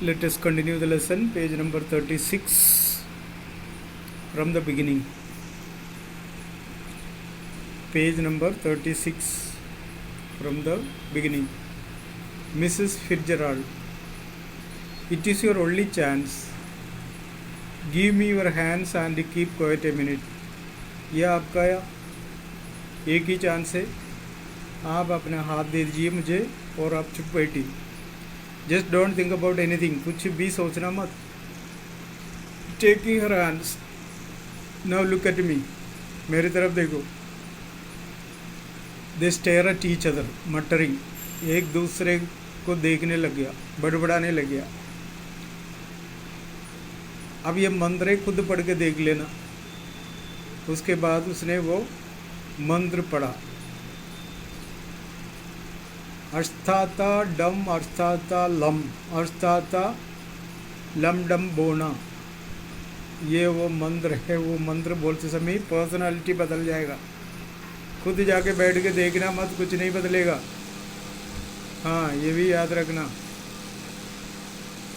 Let us continue the lesson, page number 36 from the beginning. Page number 36 from the beginning. Mrs. Fitzgerald, it is your only chance. Give me your hands and keep quiet a minute. यह आपका एक ही chance है. आप अपना हाथ दे दीजिए मुझे और आप चुप बैठिए. Just don't think about anything. कुछ भी सोचना मत. Taking her hands. Now look at me. मेरी तरफ देखो. They stare at each other muttering. एक दूसरे को देखने लग गया, बड़बड़ाने लग गया. अब ये मंत्र खुद पढ़ के देख लेना. उसके बाद उसने वो मंत्र पढ़ा. अर्थाता डम अर्थाता लम अर्थाता लम डम बोना. ये वो मंत्र है. वो मंत्र बोलते समय पर्सनालिटी बदल जाएगा. खुद जाके बैठ के देखना मत, कुछ नहीं बदलेगा. हाँ, ये भी याद रखना.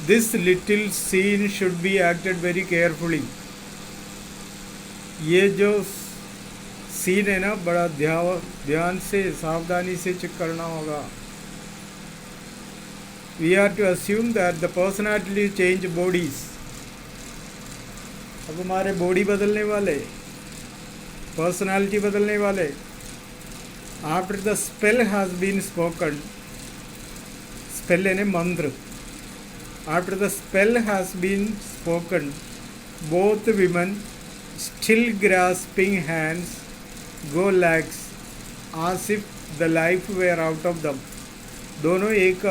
This little scene should be acted very carefully. ये जो सीन है ना, बड़ा ध्यान से सावधानी से चेक करना होगा. We are to assume that the personality change bodies. अब हमारे बॉडी बदलने वाले, पर्सनालिटी बदलने वाले. After the spell has been spoken, spell यानी मंत्र. After the spell has been spoken, both women, still grasping hands, go lax as if the life were out of them. दोनों एक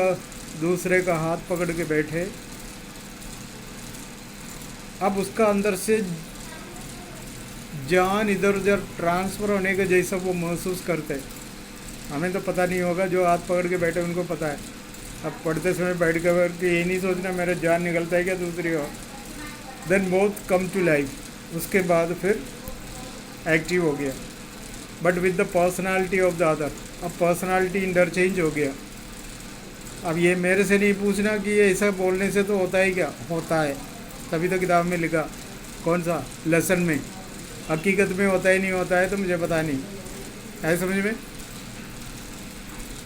दूसरे का हाथ पकड़ के बैठे. अब उसका अंदर से जान इधर उधर ट्रांसफ़र होने के जैसा वो महसूस करते. हमें तो पता नहीं होगा, जो हाथ पकड़ के बैठे उनको पता है. अब पढ़ते समय बैठ के ये नहीं सोचना मेरा जान निकलता है क्या दूसरी ओर. Then both come to life. उसके बाद फिर एक्टिव हो गया. But with the personality of the other. अब पर्सनालिटी इंटरचेंज हो गया. अब ये मेरे से नहीं पूछना कि ये ऐसा बोलने से तो होता है क्या. होता है, तभी तो किताब में लिखा. कौन सा लेसन में. हकीकत में होता ही नहीं होता है तो मुझे पता नहीं है. समझ में.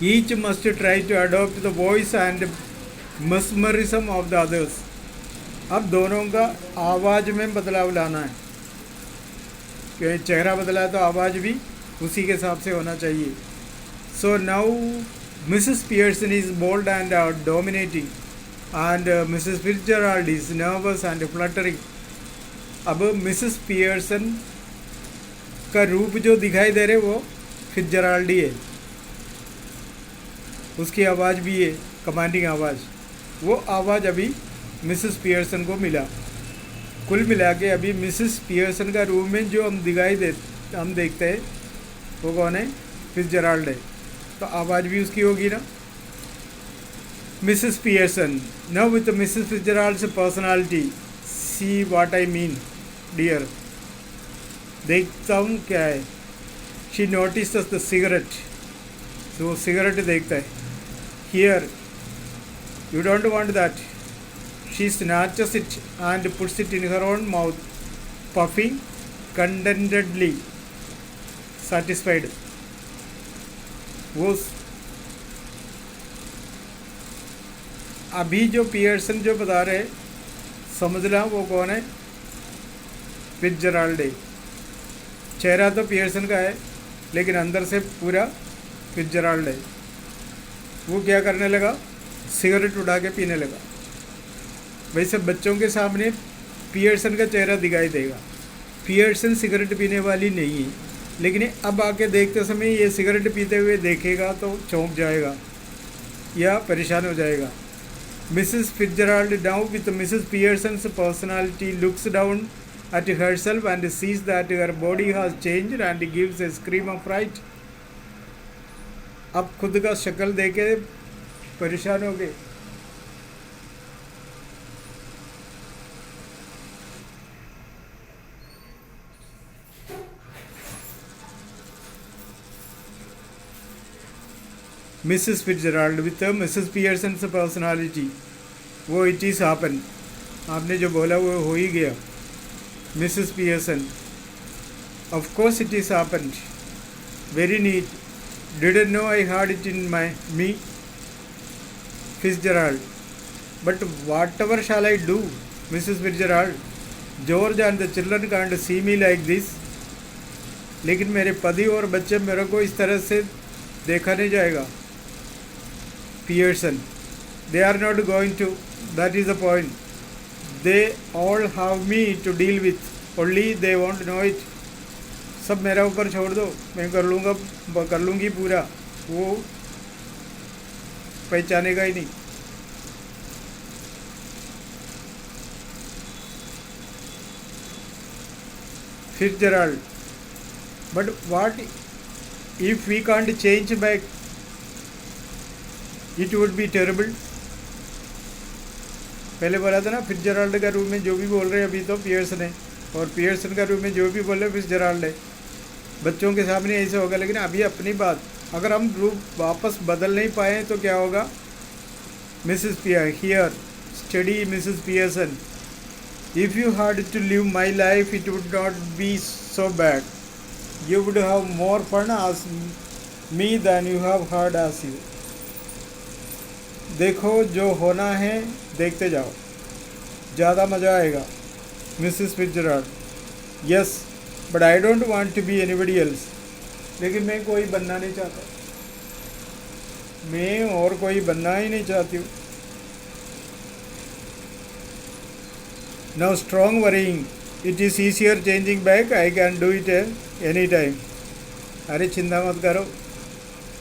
Each must try to adopt the voice and mesmerism of the others. अब दोनों का आवाज़ में बदलाव लाना है. क्योंकि चेहरा बदला है तो आवाज़ भी उसी के हिसाब से होना चाहिए. So now Mrs. Pearson is bold and dominating, and Mrs. Fitzgerald is nervous and fluttering. अब Mrs. Pearson का रूप जो दिखाई दे रहे वो फिट्जराल्ड ही है. उसकी आवाज़ भी है कमांडिंग आवाज़. वो आवाज़ अभी Mrs. Pearson को मिला. कुल मिला के अभी Mrs. Pearson का रूप में जो हम देखते हैं वो कौन है. फिट्जराल्ड है. तो आवाज़ भी उसकी होगी ना. Mrs Pearson. Now with Mrs Fitzgerald's personality, see what I mean dear. देखता हूँ क्या है. She notice the cigarette. तो सिगरेट देखता है. Here you don't want that. She snatches it and puts it in her own mouth, puffing contentedly, satisfied. वो अभी जो पियर्सन जो बता रहे समझना वो कौन है. फिट्जराल्ड. चेहरा तो पियर्सन का है लेकिन अंदर से पूरा फिट्जराल्ड है. वो क्या करने लगा. सिगरेट उड़ा के पीने लगा. वैसे बच्चों के सामने पियर्सन का चेहरा दिखाई देगा. पियर्सन सिगरेट पीने वाली नहीं है, लेकिन अब आके देखते समय ये सिगरेट पीते हुए देखेगा तो चौंक जाएगा या परेशान हो जाएगा. Mrs Fitzgerald now with Mrs Pearson's personality looks down at herself and sees that her body has changed and gives a scream of fright. अब खुद का शक्ल देके परेशान हो गए. Mrs. Fitzgerald with Mrs. Pearson's personality वो इट इज़ हैपन, आपने जो बोला वो हो ही गया। Mrs Pearson, of course it is happen, very neat, didn't know I had it in my me. Fitzgerald, but whatever shall I do, Mrs. Fitzgerald? George and the children can't see me like this. लेकिन मेरे पति और बच्चे मेरे को इस तरह से देखा नहीं जाएगा। Pearson, they are not going to, that is the point. They all have me to deal with, only they won't know it. सब मेरा ऊपर छोड़ दो, मैं कर लूँगी पूरा, वो पहचानेगा ही नहीं। Fitzgerald, but what if we can't change back? It would be terrible. पहले बोला था ना, फिट्जराल्ड का रूम में जो भी बोल रहे हैं अभी तो पियर्सन है, और पियर्सन का रूम में जो भी बोल रहे हैं फिट्जराल्ड है। बच्चों के सामने ऐसे होगा, लेकिन अभी अपनी बात अगर हम रूप वापस बदल नहीं पाए तो क्या होगा? Mrs Pear here, study Mrs Pearson, if you had to live my life it would not be so bad. You would have more fun as me than you have had as you. देखो जो होना है देखते जाओ, ज़्यादा मज़ा आएगा। Mrs Fitzgerald, yes but I don't want to be anybody else. लेकिन मैं कोई बनना नहीं चाहता, मैं और कोई बनना ही नहीं चाहती हूँ। Now strong worrying, it is easier changing back, I can do it any time. अरे चिंता मत करो,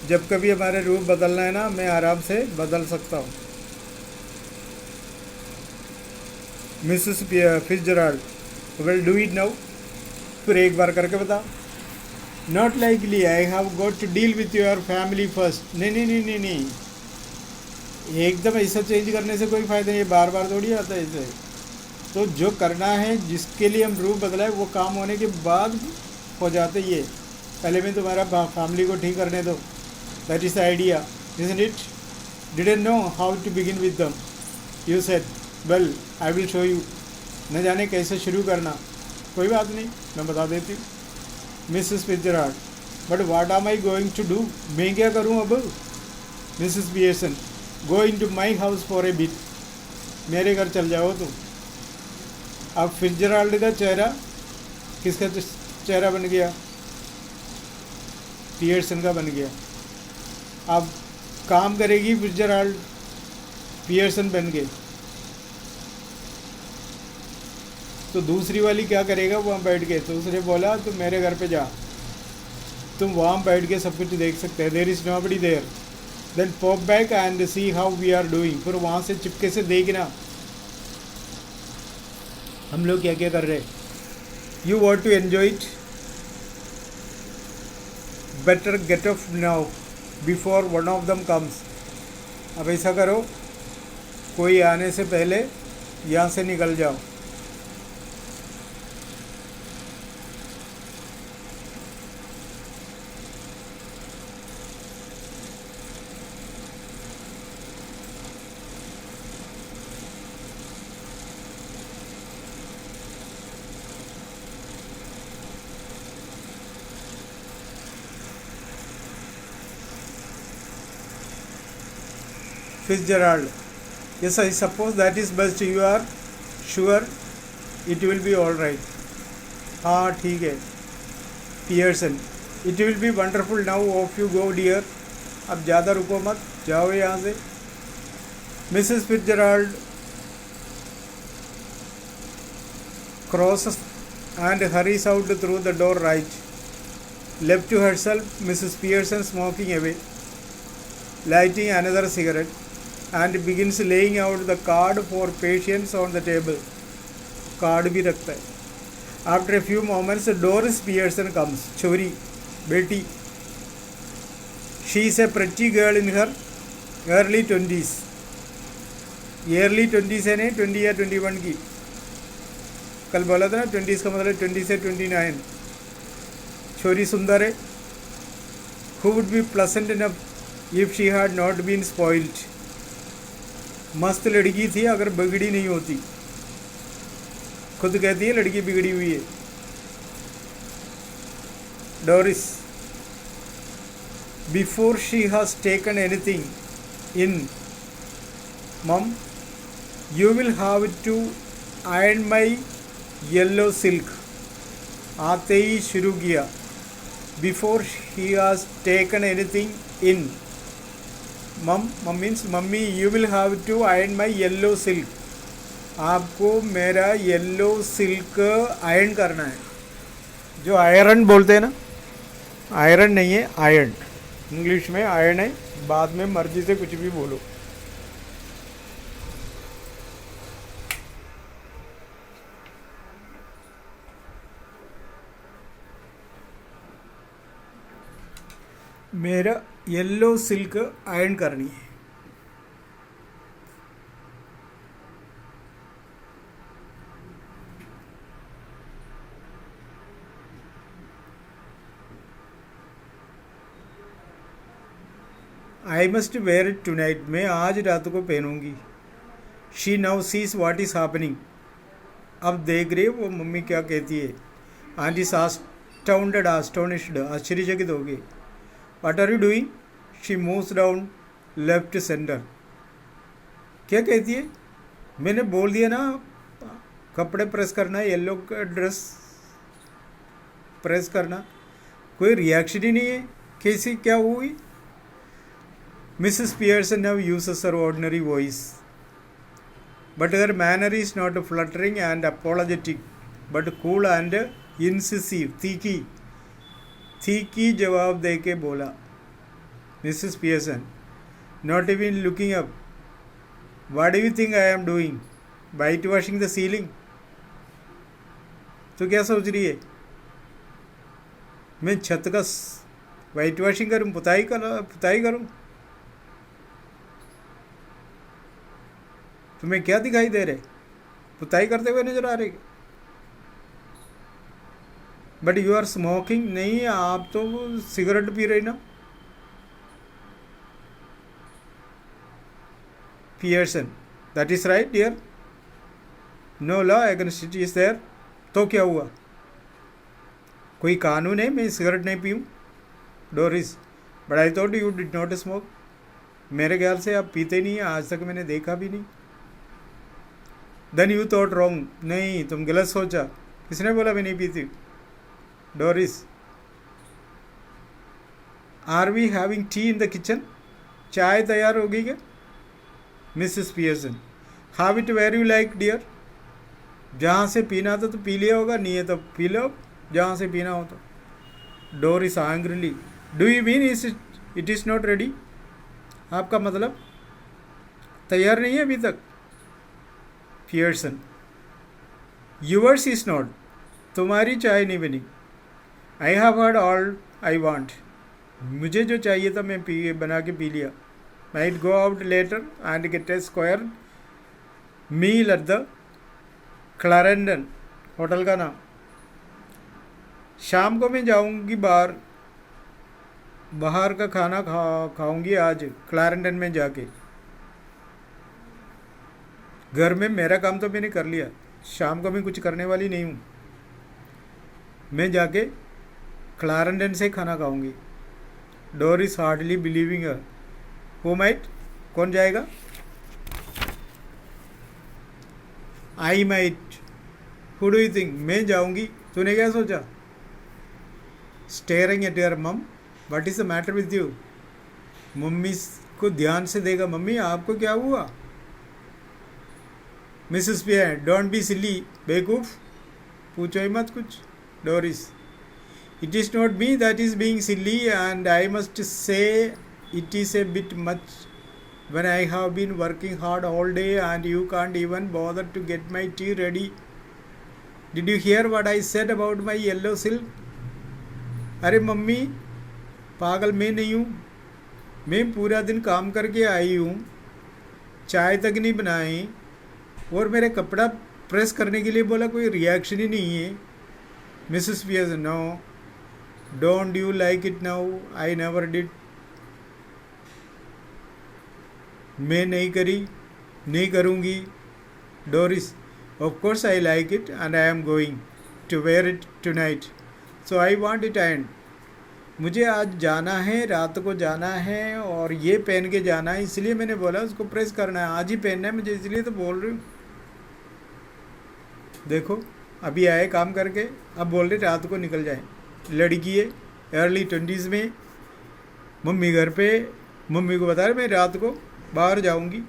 जब कभी हमारे रूप बदलना है ना, मैं आराम से बदल सकता हूँ। Mrs Fitzgerald, well do it now, फिर एक बार करके बता। Not likely, I have got to deal with your family first. नहीं नहीं नहीं नहीं नहीं, एकदम ऐसा चेंज करने से कोई फ़ायदा नहीं, बार बार थोड़ी आता है ऐसे। तो जो करना है, जिसके लिए हम रूप बदला है, वो काम होने के बाद हो जाते ये। पहले मैं तुम्हारा फैमिली को ठीक करने दो, that is the idea, isn't it? Didn't know how to begin with them, you said well I will show you. न जाने कैसे शुरू करना, कोई बात नहीं, मैं बता देती हूँ। Mrs Fitzgerald, but what am I going to do? मैं क्या करूँ अब? Mrs Pearson, go in to my house for a bit, मेरे घर चल जाओ तुम। अब फिट्जराल्ड का चेहरा किसका चेहरा बन गया? पियर्सन का बन गया। अब काम करेगी फिट्जराल्ड, पियर्सन बन गए, तो दूसरी वाली क्या करेगा? वहाँ बैठ के, तो उसने बोला तुम मेरे घर पे जा, तुम वहाँ बैठ के सब कुछ देख सकते हैं, there is nobody there, then pop back and see how we are doing. फिर वहाँ से चिपके से देखना हम लोग क्या क्या कर रहे हैं। You want to enjoy it, better get off now before one of them comes. अब ऐसा करो, कोई आने से पहले यहाँ से निकल जाओ। Fitzgerald, yes, I suppose that is best. You are sure it will be all right? हाँ ठीक है। Pearson, it will be wonderful. now off you go dear, अब ज़्यादा रुको मत, जाओ यहाँ से। Mrs Fitzgerald crosses and hurries out through the door right. Left to herself, Mrs. Pearson smoking away, lighting another cigarette, and begins laying out the card for patients on the table. Card भी रखता है। After a few moments, Doris Pearson comes. छोरी, बेटी। She is a pretty girl in her early 20s. early 20s है नहीं, 20 या 21 की। कल बोला था ना 20s का मतलब 20 से 29। छोरी सुंदर है। Who would be pleasant enough if she had not been spoiled? मस्त लड़की थी अगर बिगड़ी नहीं होती। खुद कहती है लड़की बिगड़ी हुई है। Doris, before she has taken anything in, mum, you will have to iron my yellow silk. आते ही शुरू किया। Before she has taken anything in, mum means mummy, you will have to iron my yellow silk. आपको मेरा yellow silk iron करना है। जो iron बोलते हैं ना, आयरन नहीं है, आयरन। इंग्लिश में आयरन है, बाद में मर्जी से कुछ भी बोलो। मेरा येलो सिल्क आयरन करनी है। I must wear it tonight, मैं आज रात को पहनूंगी। She now sees what is happening, अब देख रही वो मम्मी क्या कहती है। एंड इज आस्टाउंडेड, आस्टोनिश्ड, आश्चर्यचकित हो गई। What are you doing, she moves down left centre. क्या कहती है? मैंने बोल दिया ना कपड़े प्रेस करना है, येलो का ड्रेस प्रेस करना। कोई रिएक्शन ही नहीं है। कैसी क्या हुई? Mrs. Pearson now uses her ordinary voice, but her manner is not fluttering and apologetic, but cool and incisive. तीखी जवाब दे के बोला। Mrs. Pearson, not even looking up. What do you think I am doing? Whitewashing the ceiling? तो क्या सोच रही है? मैं छत का वाइट वॉशिंग करूँ, पुताई करूँ? तुम्हें क्या दिखाई दे रहे? पुताई करते हुए नजर आ रहे? बट यू आर स्मोकिंग, नहीं आप तो सिगरेट पी रही ना। Pearson, that is right dear, no law against it is there. तो क्या हुआ? कोई कानून है मैं सिगरेट नहीं पीऊँ? Doris, but I thought you did not smoke, मेरे ख्याल से आप पीते नहीं हैं, आज तक मैंने देखा भी नहीं। देन यू थॉट रॉन्ग, नहीं तुम गलत सोचा। किसने बोला मैं नहीं पीती? Doris, are we having tea in the kitchen, चाय तैयार होगी क्या? Mrs Pearson, have it where you like dear, जहाँ से पीना था तो पी लिया होगा, नहीं है तो पी लो जहाँ से पीना हो तो। Doris angrily, do you mean it is not ready, आपका मतलब तैयार नहीं है अभी तक? पियर्सन, यूवर्स इज नॉट, तुम्हारी चाय नहीं बनी। I have heard all I want, मुझे जो चाहिए था मैं बना के पी लिया। Might go out later and get a square meal at the Clarendon, hotel का नाम। शाम को मैं जाऊंगी बाहर का खाना खाऊंगी आज क्लारेंडन में जाके। घर में मेरा काम तो मैंने कर लिया, शाम को मैं कुछ करने वाली नहीं हूँ, मैं जाके क्लारेंडन से खाना खाऊंगी। Doris hardly believing her, who might, कौन जाएगा? I might, who do you think, मैं जाऊंगी, तूने क्या सोचा? Staring at your mum, what is the matter with you, मम्मी को ध्यान से देगा। मम्मी आपको क्या हुआ? Mrs Pear, don't be silly, बेवकूफ, पूछो ही मत कुछ। Doris, it is not me that is being silly and I must say it is a bit much when I have been working hard all day and you can't even bother to get my tea ready. Did you hear what I said about my yellow silk? अरे mummy पागल मैं नहीं हूँ, मैं पूरा दिन काम करके आई हूँ, चाय तक नहीं बनाई और मेरे कपड़ा प्रेस करने के लिए बोला, कोई रिएक्शन ही नहीं है। Mrs Pearce, no, don't you like it now, I never did, मैं नहीं करी, नहीं करूँगी। Doris, of course I like it and I am going to wear it tonight, so I want it end. मुझे आज जाना है, रात को जाना है और ये पहन के जाना है, इसलिए मैंने बोला उसको प्रेस करना है, आज ही पहनना है मुझे, इसलिए तो बोल रही हूँ। देखो अभी आए काम करके, अब बोल रहे रात को निकल जाए। लड़की है अर्ली 20s में, मम्मी घर पे, मम्मी को बता रहे मैं रात को बाहर जाऊंगी,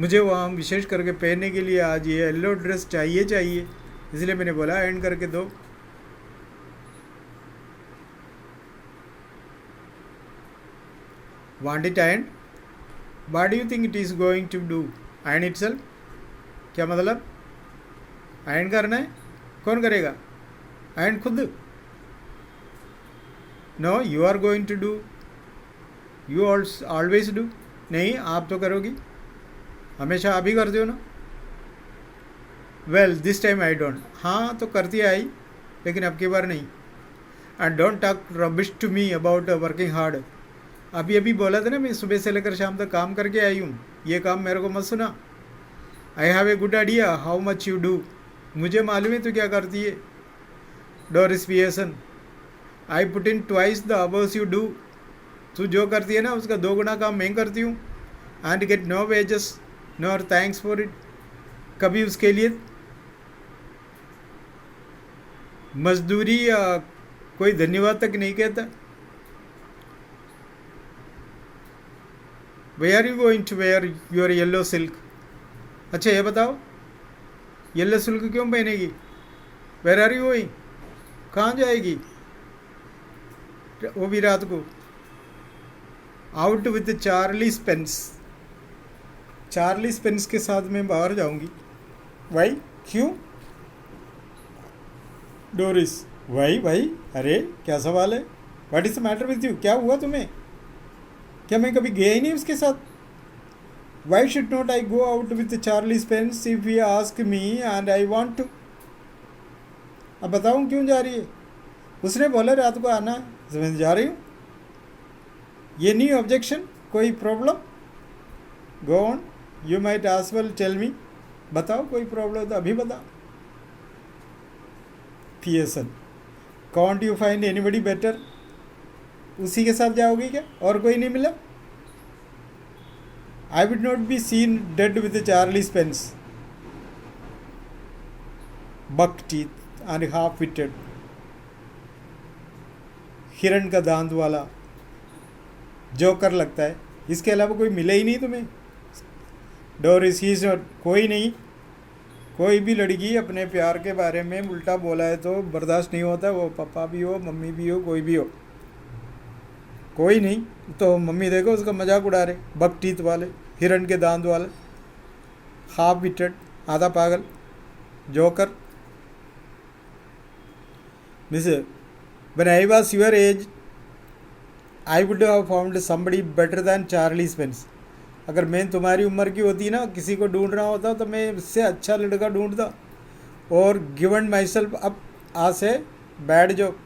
मुझे वहाँ विशेष करके पहनने के लिए आज ये येलो ड्रेस चाहिए, इसलिए मैंने बोला एंड करके दो। Want it end, what do you think it is going to do end itself? क्या मतलब एंड करना है? कौन करेगा एंड? खुद? No, you are going to do, you always do. नहीं, आप तो करोगी, हमेशा आप ही करते हो ना। Well this time I don't, हाँ तो करती आई, लेकिन अब की बार नहीं। And don't talk rubbish to me about working hard. अभी बोला था ना मैं सुबह से लेकर शाम तक काम करके आई हूँ, ये काम मेरे को मत सुना। I have a good idea how much you do, मुझे मालूम है तू क्या करती है। Doris Pearson, I put in twice the hours you do, तू जो करती है ना उसका 2 गुना काम मैं करती हूँ। And get no wages nor thanks for it, कभी उसके लिए मजदूरी या कोई धन्यवाद तक नहीं कहता। Where are you going to wear your yellow silk? अच्छा ये बताओ येलो सिल्क क्यों पहनेगी? वेयर आर यू गोइंग, कहाँ जाएगी? वो भी रात को। Out with Charlie Spence, Charlie Spence के साथ मैं बाहर जाऊंगी। वाई, क्यों? डोरिस, भाई अरे क्या सवाल है? What is the matter with you, क्या हुआ तुम्हें? क्या मैं कभी गया ही नहीं उसके साथ? Why should not I go out with Charlie Spence if you ask me and I want to? अब बताऊँ क्यों जा रही है? उसने बोला रात को आना, तो मैं जा रही हूँ। ये नहीं ऑब्जेक्शन, कोई problem? Go on, you might as well tell me, बताओ कोई प्रॉब्लम तो अभी बताओ। Pearson, can't you find anybody better? उसी के साथ जाओगी क्या, और कोई नहीं मिला? I would not be seen dead with Charlie Spence, buck teeth and half witted, हिरण का दांत वाला जोकर लगता है, इसके अलावा कोई मिले ही नहीं तुम्हें। डोरिस, ही इज नॉट, कोई नहीं, कोई भी लड़की अपने प्यार के बारे में उल्टा बोला है तो बर्दाश्त नहीं होता, वो पापा भी हो, मम्मी भी हो, कोई भी हो। कोई नहीं तो मम्मी देखो उसका मजाक उड़ा रहे, बक टीथ वाले, हिरण के दांत वाले, हाफ विटेड, आधा पागल, joker. Miss, when I was your age I would have found somebody better than Charlie Spence. अगर मैं तुम्हारी उम्र की होती ना, किसी को ढूंढ रहा होता तो मैं इससे अच्छा लड़का ढूंढता, और गिवन माई सेल्फ अप आज से बैड जो।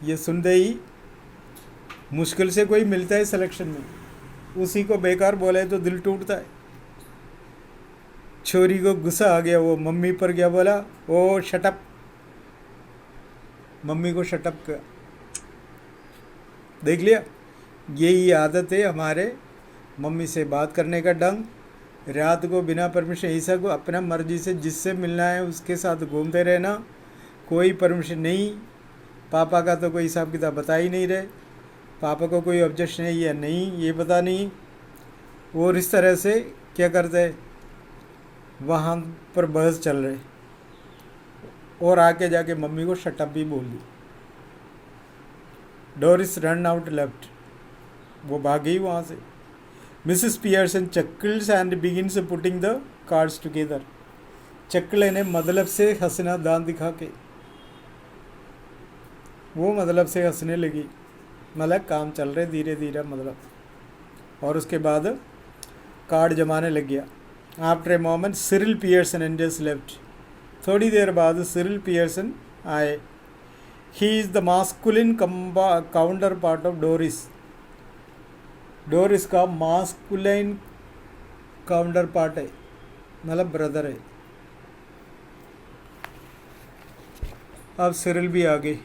ये सुनते ही मुश्किल से कोई मिलता है सिलेक्शन में, उसी को बेकार बोले तो दिल टूटता है। छोरी को गुस्सा आ गया, वो मम्मी पर क्या बोला, ओ शटअप, मम्मी को शटअप किया। देख लिया, यही आदत है हमारे मम्मी से बात करने का ढंग। रात को बिना परमिशन, ऐसा को अपना मर्जी से जिससे मिलना है उसके साथ घूमते रहना, कोई परमिशन नहीं। पापा का तो कोई हिसाब किताब बता ही नहीं रहे, पापा को कोई ऑब्जेक्शन है या नहीं ये पता नहीं। और इस तरह से क्या करते हैं, वहाँ पर बहस चल रहे, और आके जाके मम्मी को शटअप भी बोल दी। डोरिस रन आउट लेफ्ट, वो भाग गई वहाँ से। Mrs Pearson chuckles and begins putting the cards together. Chuckle ने मतलब से हंसना दांत दिखा के, वो मतलब से हंसने लगी, मतलब काम चल रहे धीरे धीरे मतलब। और उसके बाद कार्ड जमाने लग गया। After a moment Cyril Pearson Anders left. थोड़ी देर बाद सिरिल पियर्सन आए। He is the masculine counter part of Doris. Door इसका मास्कुलाइन काउंटर पार्ट है, मतलब ब्रदर है। अब सिरिल भी आ गई।